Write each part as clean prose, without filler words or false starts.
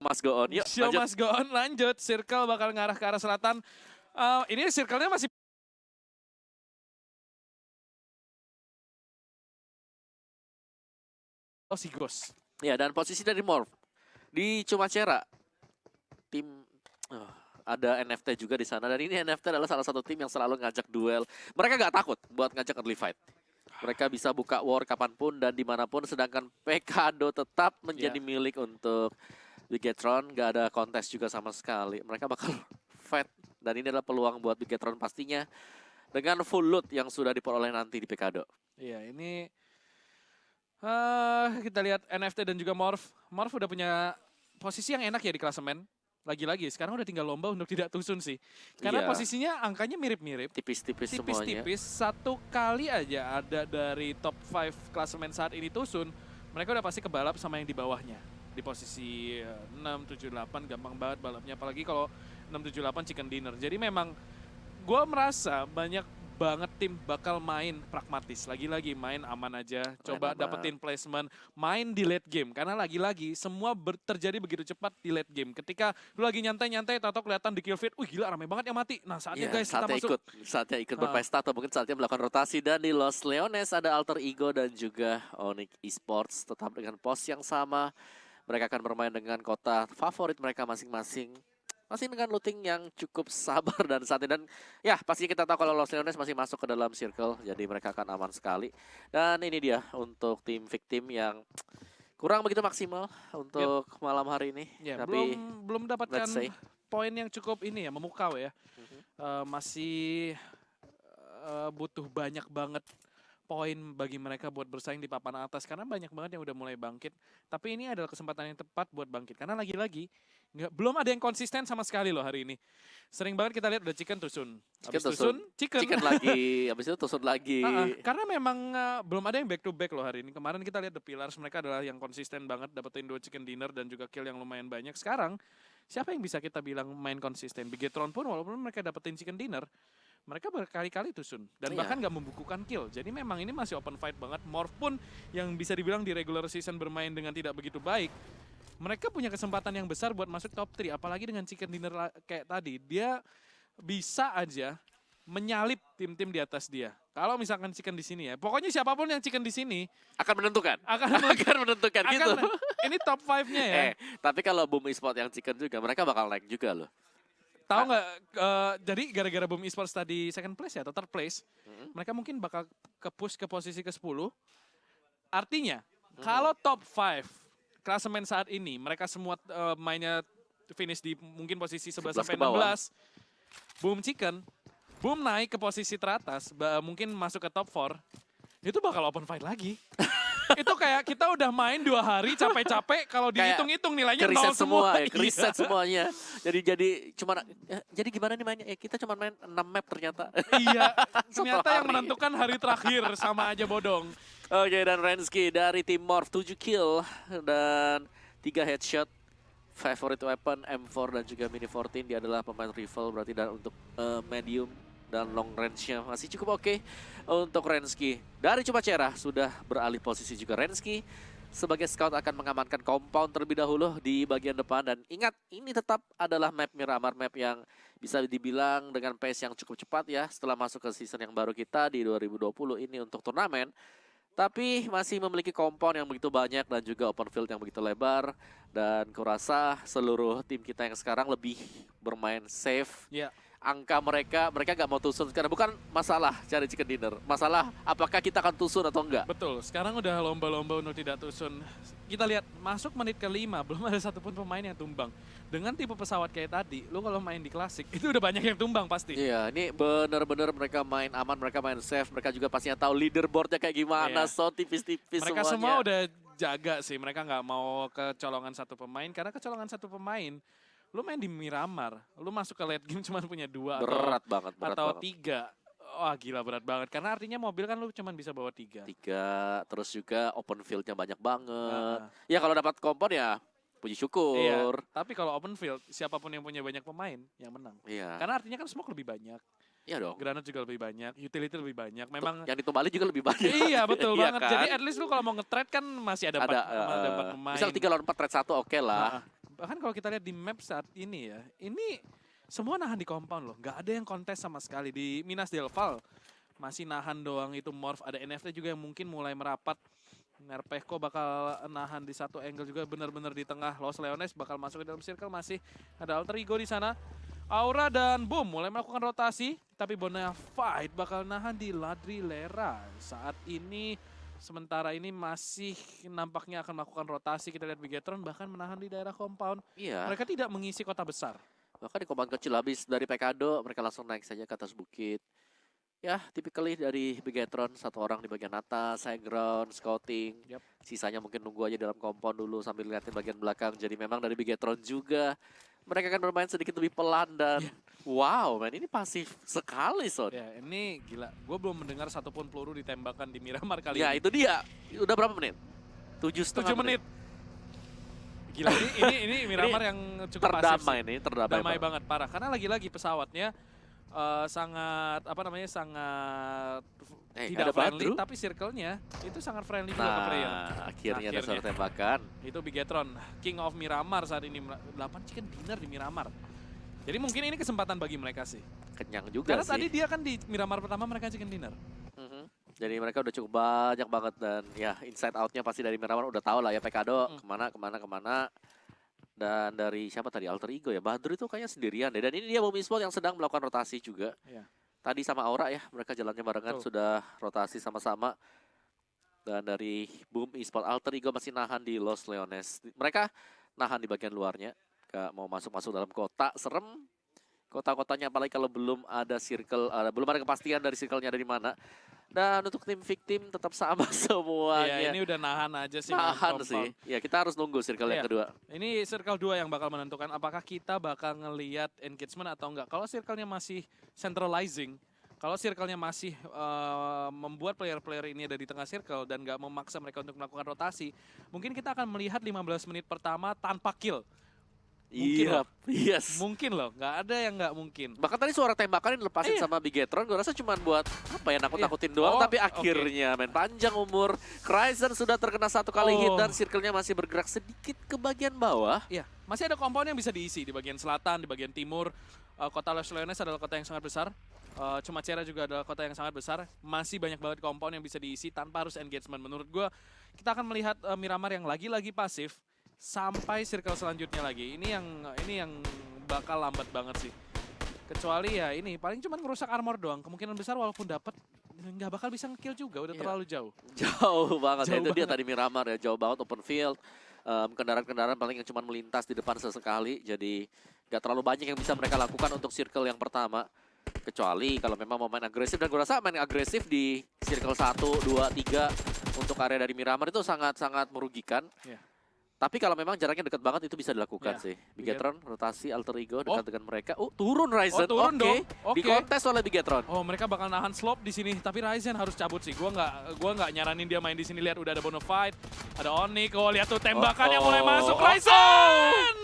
Must go on. Yuk, Show lanjut. must go on, lanjut. Circle bakal ngarah ke arah selatan. Ini circle-nya masih si Ghost. Ya, dan posisi dari Morph di Cumacera. Tim ada NFT juga di sana, dan ini NFT adalah salah satu tim yang selalu ngajak duel. Mereka nggak takut buat ngajak early fight. Mereka bisa buka war kapanpun dan dimanapun, sedangkan Pekado tetap menjadi milik untuk Bigetron. Nggak ada kontes juga sama sekali. Mereka bakal fight, dan ini adalah peluang buat Bigetron pastinya dengan full loot yang sudah diperoleh nanti di Pekado. Iya, ini kita lihat NFT dan juga Morph. Morph udah punya posisi yang enak ya di klasemen. Lagi-lagi sekarang udah tinggal lomba untuk tidak tusun sih. Karena posisinya angkanya mirip-mirip. Tipis-tipis semuanya. Tipis-tipis. Satu kali aja ada dari top 5 klasemen saat ini tusun, mereka udah pasti kebalap sama yang di bawahnya. Di posisi 6, 7, 8 gampang banget balapnya. Apalagi kalau 6, 7, 8 chicken dinner. Jadi memang gue merasa banyak banget tim bakal main pragmatis. Lagi-lagi main aman aja, coba dapetin placement, main di late game. Karena lagi-lagi semua terjadi begitu cepat di late game. Ketika lu lagi nyantai-nyantai, tato kelihatan di kill feed, wih gila rame banget yang mati. Nah saatnya guys kita masuk. Saatnya ikut berpesta atau mungkin saatnya melakukan rotasi. Dan di Los Leones ada Alter Ego dan juga Onyx Esports tetap dengan pos yang sama. Mereka akan bermain dengan kota favorit mereka masing-masing. Masih dengan looting yang cukup sabar dan santai, dan ya pastinya kita tahu kalau Los Leones masih masuk ke dalam circle, jadi mereka akan aman sekali. Dan ini dia untuk tim victim yang kurang begitu maksimal untuk malam hari ini. Ya, tapi belum mendapatkan poin yang cukup ini ya, memukau ya. Masih butuh banyak banget poin bagi mereka buat bersaing di papan atas, karena banyak banget yang udah mulai bangkit. Tapi ini adalah kesempatan yang tepat buat bangkit, karena lagi-lagi belum ada yang konsisten sama sekali loh hari ini. Sering banget kita lihat udah chicken tusun, habis tusun chicken lagi, habis itu tusun lagi. Karena memang belum ada yang back to back loh hari ini. Kemarin kita lihat The Pillars, mereka adalah yang konsisten banget dapetin 2 chicken dinner dan juga kill yang lumayan banyak. Sekarang siapa yang bisa kita bilang main konsisten? Bigetron pun walaupun mereka dapetin chicken dinner, mereka berkali-kali tusun dan bahkan gak membukukan kill. Jadi memang ini masih open fight banget. Morph pun yang bisa dibilang di regular season bermain dengan tidak begitu baik, mereka punya kesempatan yang besar buat masuk top 3. Apalagi dengan chicken dinner kayak tadi, dia bisa aja menyalip tim-tim di atas dia. Kalau misalkan chicken di sini ya, pokoknya siapapun yang chicken di sini akan menentukan. Akan menentukan gitu. Ini top 5-nya ya. Tapi kalau Boom Esports yang chicken juga, mereka bakal naik juga loh. Tahu nggak? Jadi gara-gara Boom Esports tadi second place ya, atau third place, mereka mungkin bakal ke-push ke posisi ke-10. Artinya, kalau top 5 klasemen saat ini, mereka semua mainnya finish di mungkin posisi 11-16, Boom Chicken, Boom naik ke posisi teratas, mungkin masuk ke top 4, itu bakal open fight lagi. Itu kayak kita udah main 2 hari capek-capek, kalau dihitung-hitung nilainya 0 semua. Riset semuanya. Jadi gimana nih mainnya? Kita cuma main 6 map ternyata. Iya, ternyata yang menentukan hari terakhir, sama aja bodong. Oke, dan Rensky dari tim Morph 7 kill dan 3 headshot. Favorite weapon M4 dan juga Mini 14. Dia adalah pemain rifle, berarti dan untuk medium dan long range-nya masih cukup oke untuk Rensky. Dari Cumacera sudah beralih posisi juga Rensky. Sebagai scout akan mengamankan compound terlebih dahulu di bagian depan. Dan ingat, ini tetap adalah map Miramar, map yang bisa dibilang dengan pace yang cukup cepat ya. Setelah masuk ke season yang baru kita di 2020 ini untuk turnamen. Tapi masih memiliki compound yang begitu banyak dan juga open field yang begitu lebar. Dan kurasa seluruh tim kita yang sekarang lebih bermain safe. Angka mereka gak mau tusun karena bukan masalah cari chicken dinner. Masalah apakah kita akan tusun atau enggak. Betul, sekarang udah lomba-lomba untuk tidak tusun. Kita lihat masuk menit ke-5 belum ada satupun pemain yang tumbang. Dengan tipe pesawat kayak tadi, lu kalau main di klasik itu udah banyak yang tumbang pasti. Iya, ini bener-bener mereka main aman, mereka main safe. Mereka juga pastinya tahu leaderboardnya kayak gimana, so tipis-tipis semuanya. Mereka semua udah jaga sih, mereka nggak mau kecolongan satu pemain. Karena kecolongan satu pemain, lu main di Miramar, lu masuk ke late game cuma punya 2 berat banget, atau 3. Wah gila berat banget, karena artinya mobil kan lu cuma bisa bawa 3. Terus juga open field-nya banyak banget. Ya kalau dapat kompon ya puji syukur. Tapi kalau open field, siapapun yang punya banyak pemain yang menang. Karena artinya kan smoke lebih banyak. Iya dong. Granat juga lebih banyak, utility lebih banyak. Memang yang ditumbali juga lebih banyak. Iya betul banget. Kan? Jadi at least lu kalau mau nge-trade kan masih ada 4 pemain. Misal 3 lawan 4 trade 1 oke lah. Bahkan kalau kita lihat di map saat ini ya, ini semua nahan di compound loh. Nggak ada yang kontes sama sekali. Di Minas Del Val masih nahan doang itu Morph. Ada NFT juga yang mungkin mulai merapat. Nerpeko bakal nahan di satu angle juga benar-benar di tengah. Los Leones bakal masuk ke dalam circle, masih ada Alter Ego di sana. Aura dan Boom mulai melakukan rotasi, tapi Bonafide bakal nahan di Ladrilera. Saat ini, sementara ini masih nampaknya akan melakukan rotasi. Kita lihat Bigetron bahkan menahan di daerah compound. Iya. Mereka tidak mengisi kota besar. Bahkan di compound kecil habis dari Pekado, mereka langsung naik saja ke atas bukit. Ya, typically dari Bigetron, satu orang di bagian atas, high ground, scouting. Yep. Sisanya mungkin nunggu aja dalam compound dulu sambil liatin bagian belakang. Jadi memang dari Bigetron juga, mereka akan bermain sedikit lebih pelan dan wow, man, ini pasif sekali, Son. Ya, ini gila. Gue belum mendengar satupun peluru ditembakkan di Miramar kali Ya, ini. itu dia. Udah berapa menit? 7,5 7 menit. Gila, ini Miramar yang cukup pasif Terdamai sih. nih, terdamai Damai banget, parah. Karena lagi-lagi pesawatnya sangat sangat tidak ada friendly, Badru. tapi circle-nya itu sangat friendly juga ke player. Akhirnya ada Akhirnya. suara tembakan. Itu Bigetron, King of Miramar saat ini 8 chicken dinner di Miramar. Jadi mungkin ini kesempatan bagi mereka sih. Kenyang juga Karena sih. tadi dia kan di Miramar pertama mereka chicken dinner. Mhm. Jadi mereka udah cukup banyak banget dan ya inside out-nya pasti dari Miramar udah tahu lah ya Pekado kemana. Dan dari siapa tadi Alter Ego ya, Badru itu kayaknya sendirian deh. Dan ini dia Boom Esports yang sedang melakukan rotasi juga. Iya. Tadi sama Aura ya, mereka jalannya barengan sudah rotasi sama-sama. Dan dari Boom Esports, Alter Ego masih nahan di Los Leones. Mereka nahan di bagian luarnya, gak mau masuk-masuk dalam kota, serem. Kota-kotanya apalagi kalau belum ada circle, belum ada kepastian dari circle-nya dari mana. Dan untuk tim victim tetap sama semuanya. Iya, ini udah nahan aja sih. Nahan sih. Ya kita harus nunggu circle yang Iya. kedua. Ini circle 2 yang bakal menentukan apakah kita bakal ngelihat engagement atau enggak. Kalau circle-nya masih centralizing, kalau circle-nya masih membuat player-player ini ada di tengah circle dan nggak memaksa mereka untuk melakukan rotasi, mungkin kita akan melihat 15 menit pertama tanpa kill. Mungkin Iya, loh. yes. Mungkin loh, nggak ada yang nggak mungkin. Bahkan tadi suara tembakan yang dilepasin Iya. sama Bigetron, gue rasa cuma buat apa ya, nakut-nakutin doang. Oh, tapi oke. akhirnya main panjang umur. Kryzen sudah terkena satu kali hit Oh. dan circle-nya masih bergerak sedikit ke bagian bawah. Iya, masih ada kompon yang bisa diisi di bagian selatan, di bagian timur. Kota Los Leones adalah kota yang sangat besar. Chumacera juga adalah kota yang sangat besar. Masih banyak banget kompon yang bisa diisi tanpa harus engagement. Menurut gue, kita akan melihat Miramar yang lagi-lagi pasif sampai circle selanjutnya lagi. Ini yang bakal lambat banget sih. Kecuali ya ini paling cuma ngerusak armor doang. Kemungkinan besar walaupun dapat nggak bakal bisa nge-kill juga. Udah Iya. terlalu jauh. Jauh banget ya, Jauh itu dia banget. tadi Miramar ya, jauh banget open field. Kendaraan-kendaraan paling yang cuma melintas di depan sesekali. Jadi nggak terlalu banyak yang bisa mereka lakukan untuk circle yang pertama. Kecuali kalau memang mau main agresif, dan gue rasa main agresif di circle 1, 2, 3 untuk area dari Miramar itu sangat-sangat merugikan. Iya. Tapi kalau memang jaraknya dekat banget itu bisa dilakukan Iya. sih. Bigetron rotasi Alter Ego Oh. dekat dengan mereka. Turun Ryzen. turun Oke. dong. Oke. Dikontes oleh Bigetron. Oh, mereka bakal nahan slope di sini, tapi Ryzen harus cabut sih. Gua nggak nyaranin dia main di sini. Lihat udah ada Bonafide, ada Onyx. Oh, lihat tuh tembakannya mulai masuk. Ryzen!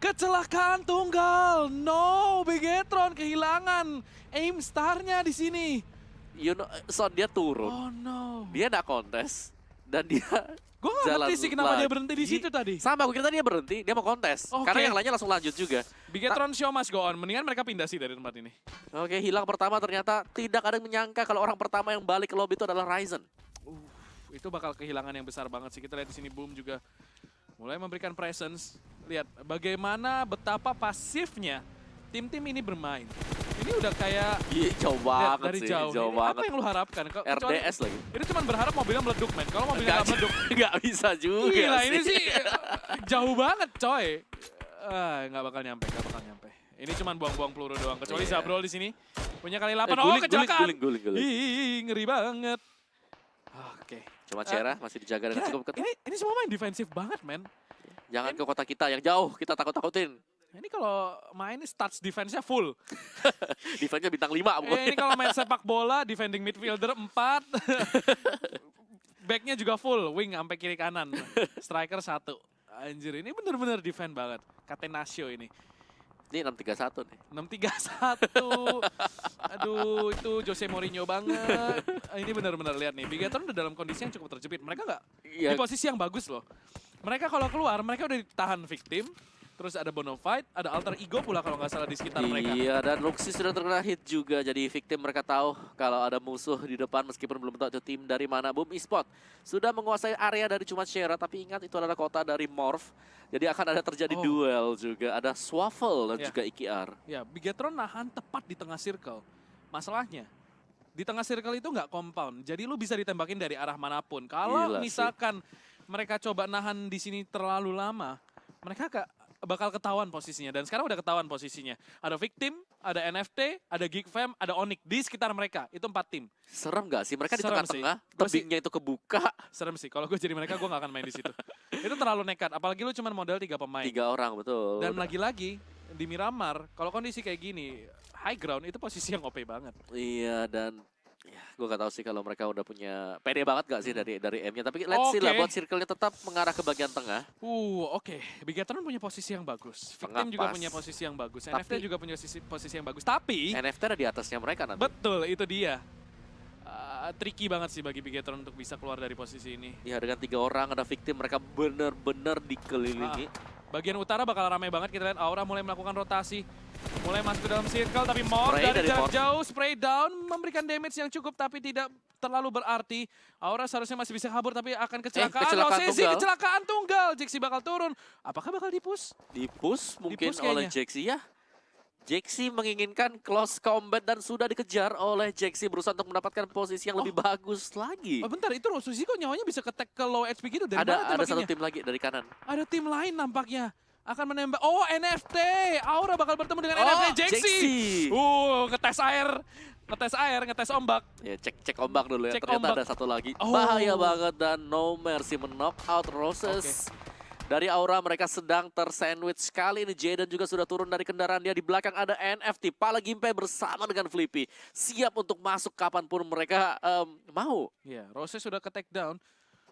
Kecelakaan tunggal. No, Bigetron kehilangan aim star-nya di sini. You know, Son dia turun. Oh no. Dia nggak kontes. Dan dia Gue nggak jalan ngerti sih kenapa dia lagi. berhenti di situ tadi. Sama, gue kira dia berhenti, dia mau kontes. Oke. Karena yang lainnya langsung lanjut juga. Bigetron show must go on. Mendingan mereka pindah sih dari tempat ini. Oke, hilang pertama ternyata tidak ada yang menyangka kalau orang pertama yang balik ke lobby itu adalah Ryzen. Itu bakal kehilangan yang besar banget sih. Kita lihat di sini Boom juga mulai memberikan presence. Lihat bagaimana betapa pasifnya tim-tim ini bermain. Ini udah kayak Iya, jauh lihat banget dari sih, jauh. jauh Ini banget. apa yang lu harapkan? Kecuali- RDS lagi. Ini cuma berharap mobilnya meleduk, men. Kalau mobilnya nggak meleduk, Nggak bisa juga gila sih. ini sih jauh banget, coy. Nggak bakal nyampe. Ini cuma buang-buang peluru doang. Kecuali Iya. Zabrol di sini punya kali 8. Guling, Kecelakaan. guling. Ih, ngeri banget. Oke. Cuma Cera masih dijaga dengan Gila, cukup ketat. ini semua main defensif banget, men. Jangan ke kota kita yang jauh, kita takut-takutin. Ini kalau main stats defense-nya full. Defense-nya bintang 5 pokoknya. Ini kalau main sepak bola, defending midfielder 4. Backnya juga full, wing sampai kiri kanan. Striker 1. Anjir, ini bener-bener defend banget. Catenaccio ini. Ini 6-3-1 nih. 6-3-1. Aduh, itu Jose Mourinho banget. Ini bener-bener lihat nih. Bigetron udah dalam kondisi yang cukup terjepit. Mereka nggak Iya, di posisi yang bagus loh. Mereka kalau keluar, mereka udah ditahan victim. terus ada Bonafide, ada Alter Ego pula kalau nggak salah di sekitar mereka. Iya, dan Luxy sudah terkena hit juga. Jadi victim mereka tahu kalau ada musuh di depan meskipun belum tahu itu tim dari mana. Boom Esport sudah menguasai area dari cuma Shera, tapi ingat itu adalah kota dari Morph. Jadi akan ada terjadi duel juga. Ada Swaffle dan juga IKR. Ya, Bigetron nahan tepat di tengah circle. Masalahnya, di tengah circle itu nggak compound. Jadi lu bisa ditembakin dari arah manapun. Kalau misalkan mereka coba nahan di sini terlalu lama, mereka bakal ketahuan posisinya. Dan sekarang udah ketahuan posisinya. Ada Victim, ada NFT, ada Geekfam, ada Onyx di sekitar mereka. Itu 4 tim. Serem gak sih? Mereka di Serem tengah-tengah, tebingnya itu kebuka. Serem sih. Kalau gue jadi mereka, gue gak akan main di situ. Itu terlalu nekat. Apalagi lu cuma modal 3 pemain. 3 orang, betul. Dan lagi-lagi, di Miramar, kalau kondisi kayak gini, high ground itu posisi yang OP banget. Iya, dan ya, gue gak tahu sih kalau mereka udah punya pede banget gak sih dari M-nya. Tapi let's see lah buat circle-nya tetap mengarah ke bagian tengah. Oke. Bigetron punya posisi yang bagus. Victim juga punya posisi yang bagus. NFT juga punya posisi yang bagus. Tapi NFT ada di atasnya mereka nanti. Betul, itu dia. Tricky banget sih bagi Bigetron untuk bisa keluar dari posisi ini. Ya, dengan 3 orang ada Victim, mereka bener-bener dikelilingi. Bagian utara bakal ramai banget, kita lihat Aura mulai melakukan rotasi. Mulai masuk ke dalam circle, tapi Morph dari jarak jauh, spray down, memberikan damage yang cukup tapi tidak terlalu berarti. Aura seharusnya masih bisa kabur tapi akan kecelakaan. Kecelakaan tunggal, Jexi bakal turun. Apakah bakal di-push? Di-push mungkin oleh Jexi ya. Jexi menginginkan close combat dan sudah dikejar oleh Jexi, berusaha untuk mendapatkan posisi yang lebih bagus lagi. Bentar, itu Rosusi kok nyawanya bisa ke-tag ke low HP gitu? Dari mana ada satu tim lagi dari kanan. Ada tim lain nampaknya. Akan menembak. NFT. Aura bakal bertemu dengan NFT Jexi. Ngetes air. Ngetes ombak. Ya, cek ombak dulu ya. Ternyata ada satu lagi. Bahaya banget dan No Mercy men-knock out Roses. Dari Aura mereka sedang tersandwich sekali ini. Jaden juga sudah turun dari kendaraan dia. Di belakang ada NFT. Pala Gimpe bersama dengan Flippy. Siap untuk masuk kapanpun mereka mau. Iya, Roses sudah ke take down.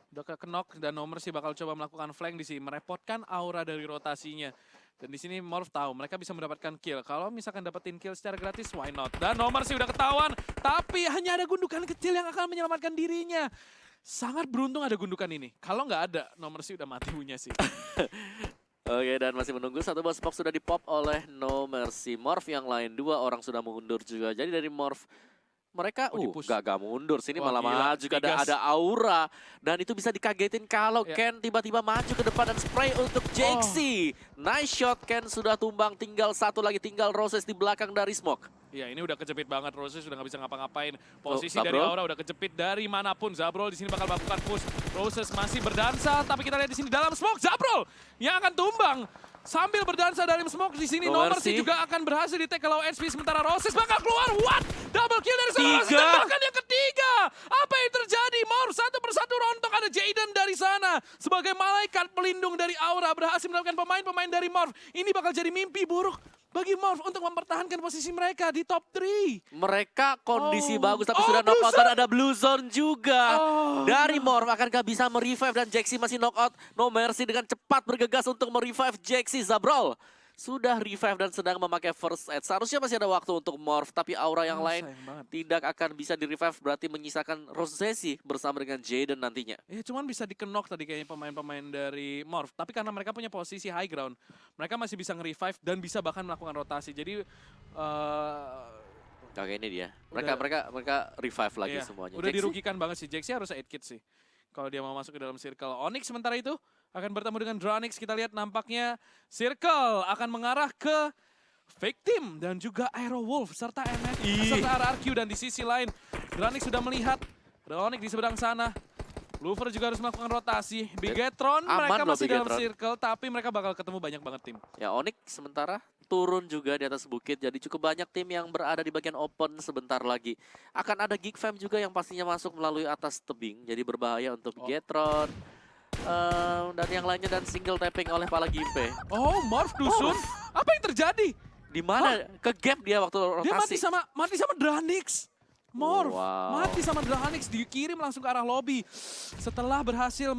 Udah ke knock dan No Mercy bakal coba melakukan flank di sini. Merepotkan Aura dari rotasinya. Dan di sini Morph tahu mereka bisa mendapatkan kill. Kalau misalkan dapetin kill secara gratis, why not? Dan No Mercy udah ketahuan. Tapi hanya ada gundukan kecil yang akan menyelamatkan dirinya. Sangat beruntung ada gundukan ini. Kalau nggak ada, No Mercy udah mati punya sih. Oke, dan masih menunggu satu box box sudah dipop oleh No Mercy. Morph yang lain, 2 orang sudah mundur juga. Jadi dari Morph mereka gak mundur sini. Malah maju. Ada Aura dan itu bisa dikagetin kalau Ken tiba-tiba maju ke depan dan spray untuk Jexi. Nice shot, Ken sudah tumbang, tinggal satu lagi, tinggal Roses di belakang dari smoke. Ya, ini udah kejepit banget, Roses sudah nggak bisa ngapa-ngapain. Posisi dari Aura udah kejepit dari manapun. Zabrol di sini bakal melakukan push. Roses masih berdansa, tapi kita lihat di sini dalam smoke Zabrol yang akan tumbang. Sambil berdansa dari smoke di sini, No Mercy juga akan berhasil di-take kalau HP, sementara Roses bakal keluar. What? Double kill dari seorang Roses, tembakan yang ketiga. Apa yang terjadi? Morph satu persatu rontok, ada Jaden dari sana. Sebagai malaikat pelindung dari Aura, berhasil mendapatkan pemain-pemain dari Morph. Ini bakal jadi mimpi buruk bagi Morph untuk mempertahankan posisi mereka di top 3. Mereka kondisi bagus tapi sudah knockout dan ada Blue Zone juga. Dari Morph akankah bisa merevive dan Jexi masih knockout. No Mercy dengan cepat bergegas untuk merevive Jexi. Zabrol sudah revive dan sedang memakai first aid. Seharusnya masih ada waktu untuk Morph, tapi Aura yang lain tidak akan bisa di-revive, berarti menyisakan Rosesi bersama dengan Jaden nantinya. Ya, cuman bisa di-knock tadi kayaknya pemain-pemain dari Morph, tapi karena mereka punya posisi high ground, mereka masih bisa nge-revive dan bisa bahkan melakukan rotasi. Jadi Oke, ini dia. Mereka revive lagi semuanya. Udah dirugikan banget sih. Jexi harus 8 kit sih kalau dia mau masuk ke dalam circle. Onyx sementara itu akan bertemu dengan Dranix. Kita lihat nampaknya circle akan mengarah ke Victim dan juga Aerowolf serta serta RRQ. Dan di sisi lain Dranix sudah melihat Onyx di seberang sana. Luver juga harus melakukan rotasi. Bigetron mereka masih dalam circle, tapi mereka bakal ketemu banyak banget tim. Ya, Onyx sementara turun juga di atas bukit, jadi cukup banyak tim yang berada di bagian open sebentar lagi. Akan ada Geekfam juga yang pastinya masuk melalui atas tebing, jadi berbahaya untuk Bigetron. Dan yang lainnya, dan single tapping oleh Pala Gimpe. Morph dusun? Apa yang terjadi? Di mana? Ke gap dia waktu rotasi. Dia mati sama Dranix. Morph mati sama Dranix, dikirim langsung ke arah lobby. Setelah berhasil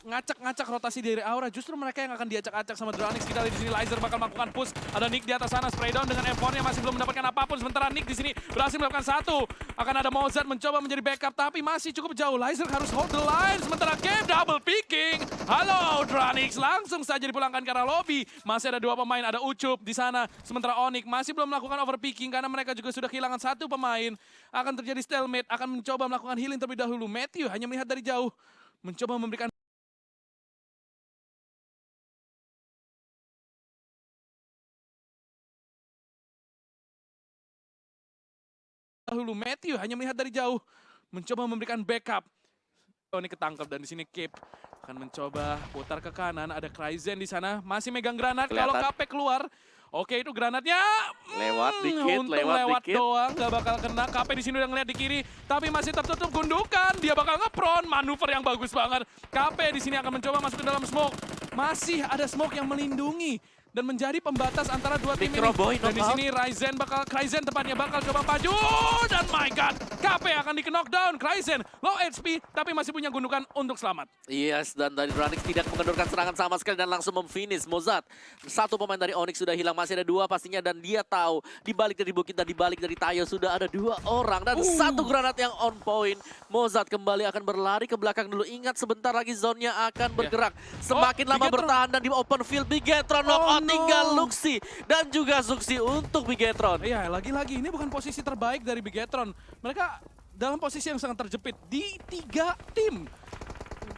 ngacak-ngacak rotasi dari Aura. Justru mereka yang akan diacak-acak sama Dranix. Kita lihat di sini Lizer bakal melakukan push. Ada Nick di atas sana, spray down dengan M4-nya masih belum mendapatkan apapun. Sementara Nick di sini berhasil melakukan satu. Akan ada Mozart mencoba menjadi backup, tapi masih cukup jauh. Lizer harus hold the line. Sementara game double picking. Halo Dranix, langsung saja dipulangkan ke arah lobby. Masih ada dua pemain, ada Ucup di sana. Sementara Onyx masih belum melakukan overpicking karena mereka juga sudah kehilangan satu pemain. Akan terjadi stalemate, akan mencoba melakukan healing terlebih dahulu. Matthew hanya melihat dari jauh. Mencoba memberikan Matthew hanya melihat dari jauh. Mencoba memberikan backup. Oh, ini ketangkap dan di sini Cape akan mencoba putar ke kanan. Ada Kryzen di sana masih megang granat. Kalau KP keluar, oke itu granatnya Lewat dikit, untung lewat dikit. doang, nggak bakal kena. KP di sini udah ngeliat di kiri, tapi masih tertutup gundukan. Dia bakal ngepron, manuver yang bagus banget. KP di sini akan mencoba masuk ke dalam smoke. Masih ada smoke yang melindungi dan menjadi pembatas antara dua tim ini. Dan di sini Kryzen tepatnya bakal coba maju dan my god, KP akan di knockdown. Kryzen low HP tapi masih punya gundukan untuk selamat. Yes, dan dari Dranix tidak mengendurkan serangan sama sekali dan langsung memfinish Mozart. Satu pemain dari Onyx sudah hilang, masih ada dua pastinya, dan dia tahu di balik dari Bukit dan di balik dari Tayo sudah ada dua orang dan satu granat yang on point. Mozart kembali akan berlari ke belakang dulu. Ingat sebentar lagi zone-nya akan bergerak. Semakin lama bertahan dan di open field Bigetron knockout, tinggal Luxi dan juga Zuxi untuk Bigetron. Iya, lagi-lagi ini bukan posisi terbaik dari Bigetron. Mereka dalam posisi yang sangat terjepit di 3 tim.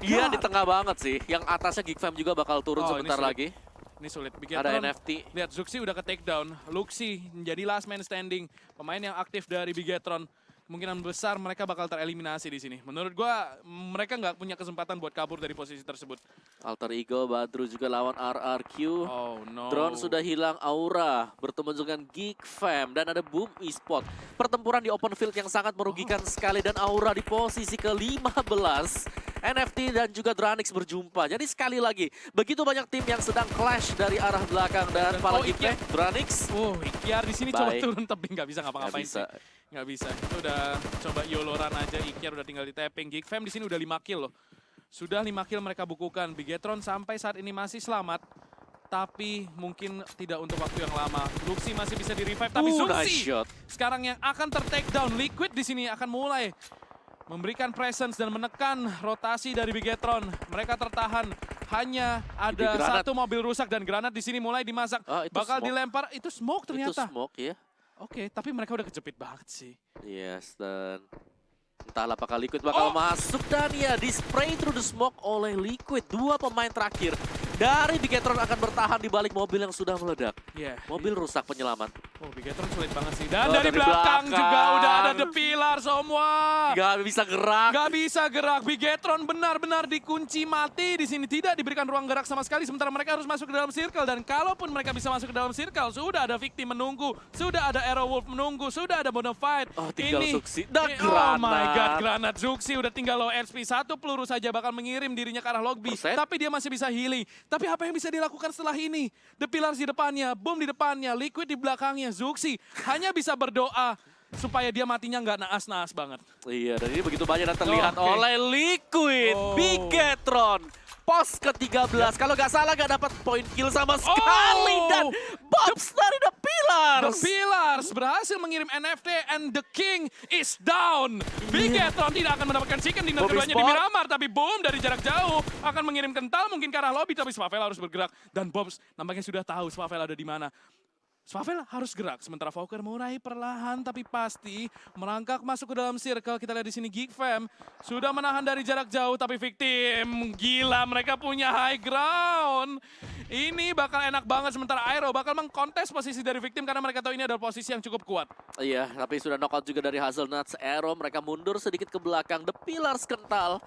Iya, di tengah banget sih. Yang atasnya Geekfam juga bakal turun sebentar lagi. Ini sulit. Bigetron, ada NFT. Lihat, Zuxi udah ke takedown. Luxi menjadi last man standing. Pemain yang aktif dari Bigetron. Kemungkinan besar mereka bakal tereliminasi di sini. Menurut gua, mereka nggak punya kesempatan buat kabur dari posisi tersebut. Alter Ego, Badru juga lawan RRQ. Oh no. Drone sudah hilang, Aura bertemu dengan Geek Fam dan ada Boom Esport. Pertempuran di open field yang sangat merugikan sekali dan Aura di posisi ke-15. NFT dan juga Dranix berjumpa. Jadi sekali lagi, begitu banyak tim yang sedang clash dari arah belakang dan apalagi Dranix. Ikiar di sini coba turun tapi nggak bisa ngapa-ngapain sih. Nggak bisa. Itu udah coba YOLO-ran aja. Ikiar udah tinggal di tapping. Geek Fam di sini udah 5 kill loh. Sudah 5 kill mereka bukukan. Bigetron sampai saat ini masih selamat. Tapi mungkin tidak untuk waktu yang lama. Luxi masih bisa di-revive. Tapi Zuxi sekarang yang akan ter-takedown. Liquid di sini akan mulai memberikan presence dan menekan rotasi dari Bigetron. Mereka tertahan. Hanya ada satu mobil rusak dan granat di sini mulai dimasak. Bakal dilempar. Itu smoke ternyata. Itu smoke ya. Oke, tapi mereka udah kejepit banget sih. Yes, dan entahlah apakah Liquid bakal masuk dan ya di spray through the smoke oleh Liquid. Dua pemain terakhir dari Bigetron akan bertahan di balik mobil yang sudah meledak. Mobil rusak penyelamat. Bigetron sulit banget sih. Dan dari belakang juga udah ada The Pillar semua. Gak bisa gerak. Gak bisa gerak. Bigetron benar-benar dikunci mati di sini. Tidak diberikan ruang gerak sama sekali. Sementara mereka harus masuk ke dalam circle. Dan kalaupun mereka bisa masuk ke dalam circle, sudah ada Victim menunggu. Sudah ada Arrowwolf menunggu. Sudah ada Bonafide. Tinggal Zuxi. Dan granat. Oh my god, granat Zuxi udah tinggal low HP. Satu peluru saja bakal mengirim dirinya ke arah lobby. Tapi dia masih bisa healing. Tapi apa yang bisa dilakukan setelah ini? The Pillars di depannya, Boom di depannya, Liquid di belakangnya, Zuxi hanya bisa berdoa supaya dia matinya nggak naas-naas banget. Iya, dan ini begitu banyak dan terlihat oleh Liquid. Bigetron pos ke-13. Kalau nggak salah nggak dapat point kill sama sekali. Dan Bobs dari The Pillars. The Pillars berhasil mengirim NFT and the King is down. Bigetron tidak akan mendapatkan chicken dinner keduanya di Miramar. Tapi Boom dari jarak jauh akan mengirim kental mungkin ke arah lobby. Tapi Swavel harus bergerak. Dan Bobs nampaknya sudah tahu Swavel ada di mana. Swavel harus gerak, sementara Fokker mulai perlahan tapi pasti merangkak masuk ke dalam circle. Kita lihat di sini Geek Fam sudah menahan dari jarak jauh, tapi Victim gila, mereka punya high ground. Ini bakal enak banget, sementara Aero bakal mengkontes posisi dari Victim karena mereka tahu ini adalah posisi yang cukup kuat. Iya, tapi sudah knockout juga dari Hazelnuts. Aero mereka mundur sedikit ke belakang. The Pillars kental.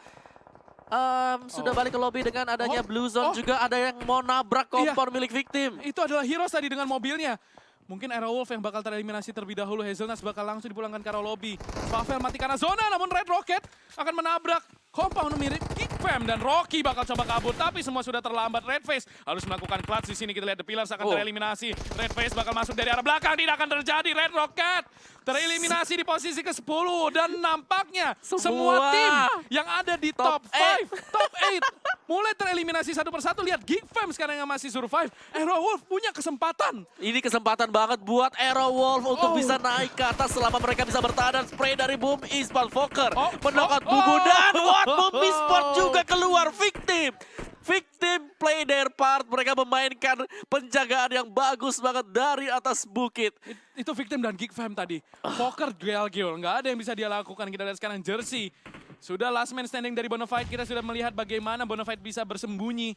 Sudah balik ke lobby dengan adanya Blue Zone juga ada yang mau nabrak kompor milik Victim. Itu adalah Heroes tadi dengan mobilnya. Mungkin Arrowwolf yang bakal tereliminasi terlebih dahulu. Hazelnuts bakal langsung dipulangkan ke arah lobby. Swavel mati karena zona, namun Red Rocket akan menabrak compound mirip Geek Fam dan Rocky bakal coba kabur, tapi semua sudah terlambat. Redface harus melakukan clutch di sini. Kita lihat The Pillars akan tereliminasi. Redface bakal masuk dari arah belakang, tidak akan terjadi. Red Rocket tereliminasi di posisi ke-10 dan nampaknya semua tim yang ada di top 5, top 8 mulai tereliminasi satu persatu. Lihat Geek Fam sekarang yang masih survive. Aerowolf punya kesempatan. Ini kesempatan banget buat Aerowolf untuk bisa naik ke atas selama mereka bisa bertahan. Dan spray dari Boom Esports Fokker menokot Bubu dan Boom Esports juga keluar. Victim play their part. Mereka memainkan penjagaan yang bagus banget dari atas bukit. Itu Victim dan Geek Fam tadi. Fokker Gale, nggak ada yang bisa dia lakukan. Kita lihat sekarang Jersey. Sudah last man standing dari Bonafide, kita sudah melihat bagaimana Bonafide bisa bersembunyi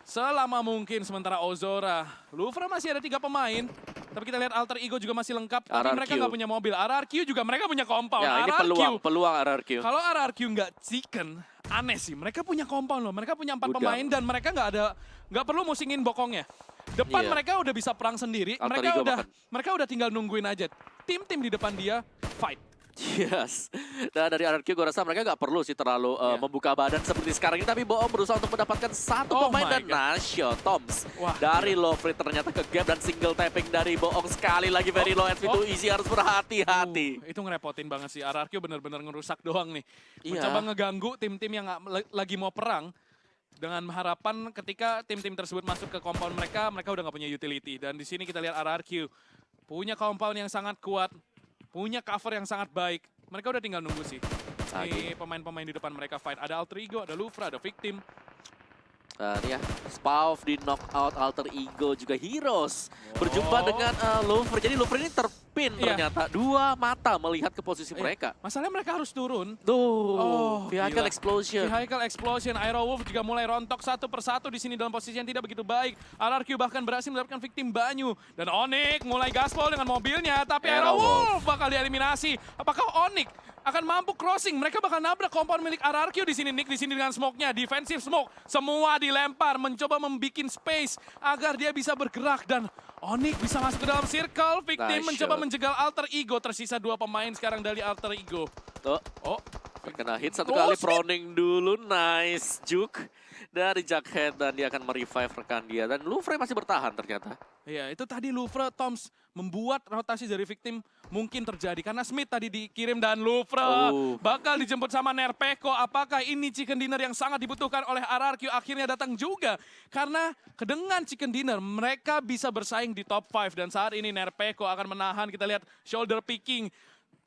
selama mungkin. Sementara Ozora, Lufra masih ada 3 pemain. Tapi kita lihat Alter Ego juga masih lengkap, tapi RRQ. mereka nggak punya mobil. RRQ juga mereka punya compound. Ya, ini RRQ. peluang RRQ. Kalau RRQ nggak chicken, aneh sih. Mereka punya compound loh, mereka punya 4 pemain dan mereka nggak perlu musingin bokongnya. Depan mereka udah bisa perang sendiri, Alter Ego mereka udah tinggal nungguin aja. Tim-tim di depan dia fight. Yes. Dan dari RRQ gue rasa mereka nggak perlu sih terlalu membuka badan seperti sekarang ini. Tapi Boom berusaha untuk mendapatkan satu pemain dan Nasho Toms. Dari Lovely ternyata ke gap dan single tapping dari Boom sekali lagi. Very low SV2 easy, harus berhati-hati. Itu ngerepotin banget sih. RRQ bener-bener ngerusak doang nih. Mencoba ngeganggu tim-tim yang lagi mau perang. Dengan harapan ketika tim-tim tersebut masuk ke compound mereka udah nggak punya utility. Dan di sini kita lihat RRQ punya compound yang sangat kuat. Punya cover yang sangat baik. Mereka udah tinggal nunggu sih. Ini pemain-pemain di depan mereka fight. Ada Alter Ego, ada Lufra, ada Victim. Dan ya, Spav di knockout, Alter Ego juga Heroes. Berjumpa dengan Lufra. Jadi Lufra ini terpin ternyata. 2 mata melihat ke posisi mereka. Masalahnya mereka harus turun. Tuh, Vehicle Explosion. Vehicle Explosion. Aerowolf juga mulai rontok satu persatu di sini dalam posisi yang tidak begitu baik. RRQ bahkan berhasil mendapatkan Victim Banyu. Dan Onyx mulai gaspol dengan mobilnya. Tapi Aerowolf bakal dieliminasi. Apakah Onyx akan mampu crossing? Mereka bakal nabrak compound milik RRQ di sini. Nick di sini dengan smoke-nya. Defensive smoke. Semua dilempar. Mencoba membuat space agar dia bisa bergerak. Dan Onyx bisa masuk ke dalam circle. Victim mencoba menjegal Alter Ego. Tersisa 2 pemain sekarang dari Alter Ego. Tuh. Kena hit satu kali, proning dulu. Nice juke dari Jughead. Dan dia akan merevive rekan dia. Dan Lufra masih bertahan ternyata. Iya, itu tadi Lufra, Toms membuat rotasi dari Victim mungkin terjadi. Karena Smith tadi dikirim dan Lufra bakal dijemput sama Nerpeko. Apakah ini chicken dinner yang sangat dibutuhkan oleh RRQ akhirnya datang juga? Karena dengan chicken dinner mereka bisa bersaing di top 5. Dan saat ini Nerpeko akan menahan, kita lihat shoulder picking.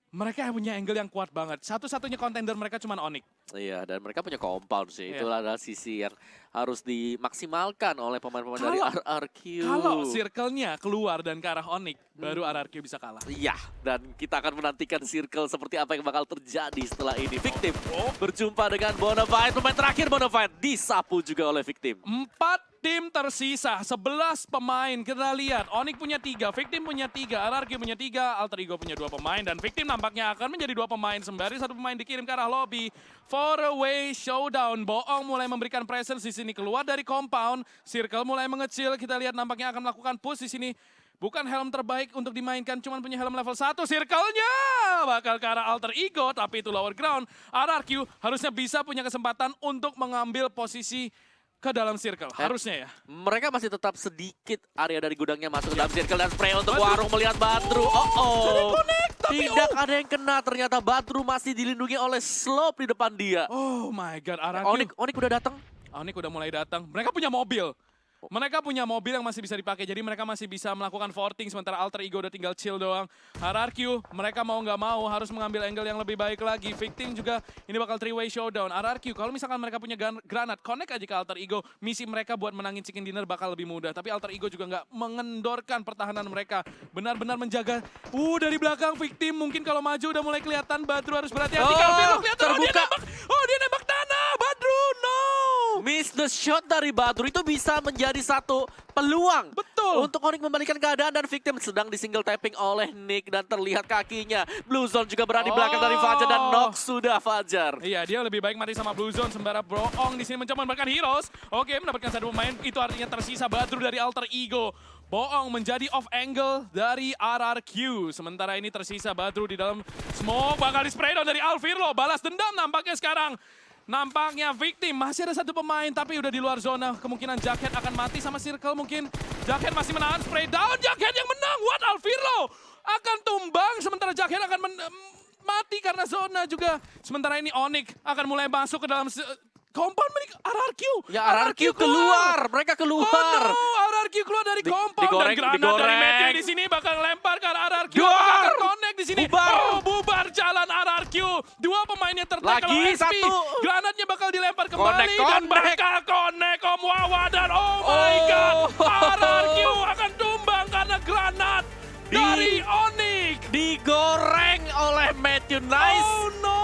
Mereka punya angle yang kuat banget. Satu-satunya contender mereka cuma Onyx. Iya, dan mereka punya compound sih. Itulah adalah sisi yang harus dimaksimalkan oleh pemain-pemain dari RRQ. Kalau circle-nya keluar dan ke arah Onyx, baru RRQ bisa kalah. Iya, dan kita akan menantikan circle seperti apa yang bakal terjadi setelah ini. Victim berjumpa dengan Bonafide. Pemain terakhir Bonafide disapu juga oleh Victim. 4 tim tersisa, 11 pemain. Kita lihat, Onyx punya 3, Victim punya 3, RRQ punya 3, Alter Ego punya 2 pemain. Dan Victim nampaknya akan menjadi 2 pemain. Sembari 1 pemain dikirim ke arah lobby. 4-way showdown. Boong mulai memberikan presence di sini. Keluar dari compound, circle mulai mengecil. Kita lihat nampaknya akan melakukan push di sini. Bukan helm terbaik untuk dimainkan, cuman punya helm level 1. Circle-nya bakal ke arah Alter Ego, tapi itu lower ground. RRQ harusnya bisa punya kesempatan untuk mengambil posisi ke dalam circle, harusnya ya. Mereka masih tetap sedikit area dari gudangnya masuk ke dalam circle dan spray untuk Warung melihat Badru. Tidak ada yang kena, ternyata Badru masih dilindungi oleh Slope di depan dia. Oh my god, RRQ. Onyx udah datang. Onyx udah mulai datang. Mereka punya mobil. Mereka punya mobil yang masih bisa dipakai, jadi mereka masih bisa melakukan forting, sementara Alter Ego udah tinggal chill doang. RRQ, mereka mau nggak mau harus mengambil angle yang lebih baik lagi. Victim juga, ini bakal 3-way showdown. RRQ, kalau misalkan mereka punya granat, connect aja ke Alter Ego, misi mereka buat menangin chicken dinner bakal lebih mudah. Tapi Alter Ego juga nggak mengendorkan pertahanan mereka. Benar-benar menjaga. Dari belakang Victim, mungkin kalau maju udah mulai kelihatan. Badru harus berhati-hati. Terbuka. Dia nembak tanah. Badru, no! Miss the shot dari Badru itu bisa menjadi satu peluang. Betul. Untuk Onyx membalikan keadaan dan Victim sedang di single tapping oleh Nick dan terlihat kakinya. Blue Zone juga berada di belakang dari Fajar dan knock sudah Fajar. Iya, dia lebih baik mati sama Blue Zone sembara Boong di sini mencoba memberikan Heroes. Oke, mendapatkan 1 pemain, itu artinya tersisa Badru dari Alter Ego. Boong menjadi off angle dari RRQ. Sementara ini tersisa Badru di dalam smoke, bakal di spray down dari Alvirlo. Balas dendam nampaknya sekarang. Nampaknya Victim masih ada 1 pemain tapi udah di luar zona. Kemungkinan Jughead akan mati sama circle mungkin. Jughead masih menahan spray down. Jughead yang menang. What? Alvirlo akan tumbang sementara Jughead akan mati karena zona juga. Sementara ini Onyx akan mulai masuk ke dalam Compound RRQ. Ya RRQ keluar, mereka keluar. Oh no, RRQ keluar dari compound digoreng, dan granat dari Matthew di sini bakal lempar ke RRQ. Bakal connect di sini. Bubar. Oh, bubar jalan RRQ. Dua pemainnya tertag kalau Lagi SP. satu. Granatnya bakal dilempar kembali Connect, dan connect. bakal connect Om Wawa dan oh my god. RRQ akan tumbang karena granat dari Onyx. Digoreng oleh Matthew Nice. Oh no.